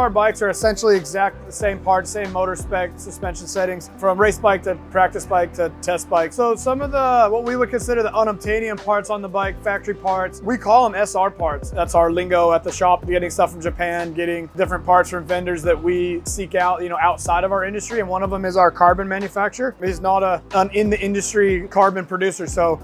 our bikes are essentially exact the same parts, same motor spec, suspension settings, from race bike to practice bike to test bike. So some of the, what we would consider the unobtainium parts on the bike, factory parts, we call them SR parts. That's our lingo at the shop, getting stuff from Japan, getting different parts from vendors that we seek out, you know, outside of our industry. And one of them is our carbon manufacturer. He's not an in the industry carbon producer. So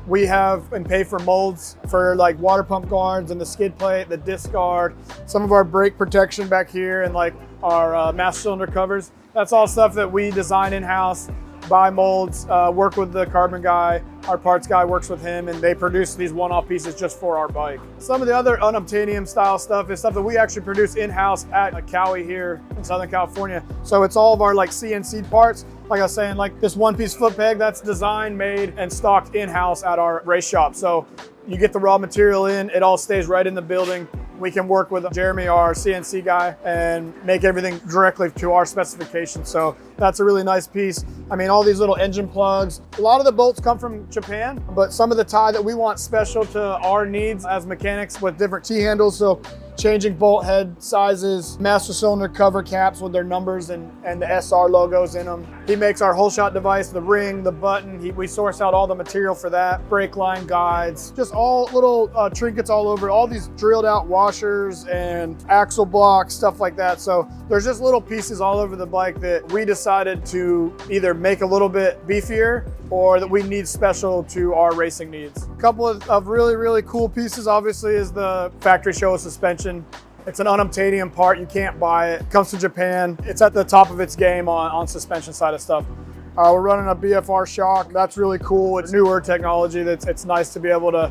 we have and pay for molds for like water pump guards and the skid plate, the disc guard, some of our brake protection back here, and like our master cylinder covers. That's all stuff that we design in-house, buy molds, work with the carbon guy. Our parts guy works with him, and they produce these one-off pieces just for our bike. Some of the other unobtainium style stuff is stuff that we actually produce in-house at Cowie here in Southern California. So it's all of our like CNC parts. Like I was saying, like this one-piece foot peg, that's designed, made, and stocked in-house at our race shop. So you get the raw material in, it all stays right in the building. We can work with Jeremy, our CNC guy, and make everything directly to our specifications. So that's a really nice piece. I mean, all these little engine plugs, a lot of the bolts come from Japan, but some of the tie that we want special to our needs as mechanics with different T-handles. So changing bolt head sizes, master cylinder cover caps with their numbers and the SR logos in them. He makes our whole shot device, the ring, the button. We source out all the material for that, brake line guides, just all little trinkets all over, all these drilled out washers and axle blocks, stuff like that. So there's just little pieces all over the bike that we decided to either make a little bit beefier or that we need special to our racing needs. A couple of really, really cool pieces, obviously, is the factory Showa suspension. It's an unobtainium part, you can't buy it. It comes from Japan. It's at the top of its game on suspension side of stuff. We're running a BFR shock. That's really cool. It's newer technology. It's nice to be able to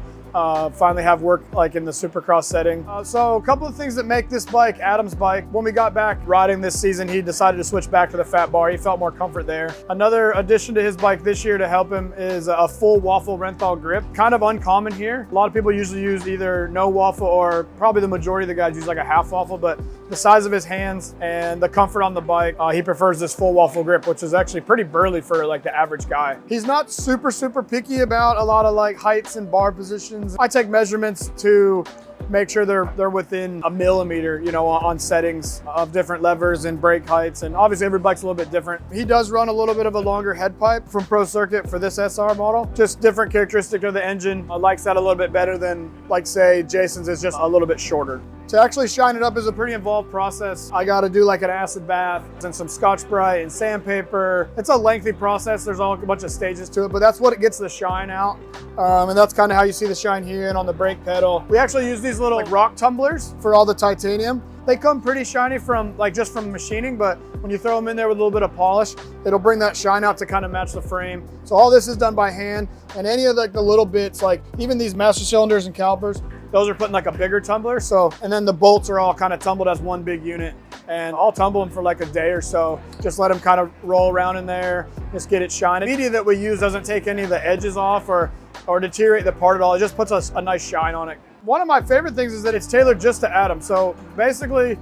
finally have work like in the supercross setting. So a couple of things that make this bike Adam's bike. When we got back riding this season, he decided to switch back to the fat bar. He felt more comfort there. Another addition to his bike this year to help him is a full waffle Renthal grip. Kind of uncommon here. A lot of people usually use either no waffle, or probably the majority of the guys use like a half waffle, but the size of his hands and the comfort on the bike, he prefers this full waffle grip, which is actually pretty burly for like the average guy. He's not super picky about a lot of like heights and bar positions. I take measurements to make sure they're within a millimeter, you know, on settings of different levers and brake heights. And obviously every bike's a little bit different. He does run a little bit of a longer head pipe from Pro Circuit for this SR model. Just different characteristic of the engine. I likes that a little bit better than, like, say, Jason's is just a little bit shorter. To actually shine it up is a pretty involved process. I got to do like an acid bath and some Scotch-Brite and sandpaper. It's a lengthy process. There's a bunch of stages to it, but that's what it gets the shine out. And that's kind of how you see the shine here and on the brake pedal. We actually use these little like rock tumblers for all the titanium. They come pretty shiny from just from machining, but when you throw them in there with a little bit of polish, it'll bring that shine out to kind of match the frame. So all this is done by hand, and any of like the little bits, like even these master cylinders and calipers, those are putting like a bigger tumbler. So, and then the bolts are all kind of tumbled as one big unit, and I'll tumble them for like a day or so. Just let them kind of roll around in there, just get it shining. The media that we use doesn't take any of the edges off or deteriorate the part at all. It just puts a nice shine on it. One of my favorite things is that it's tailored just to Adam. So basically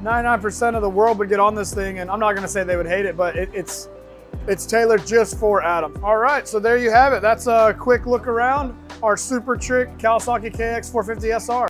99% of the world would get on this thing, and I'm not gonna say they would hate it, but it's tailored just for Adam. All right, so there you have it. That's a quick look around our super trick Kawasaki KX450sr.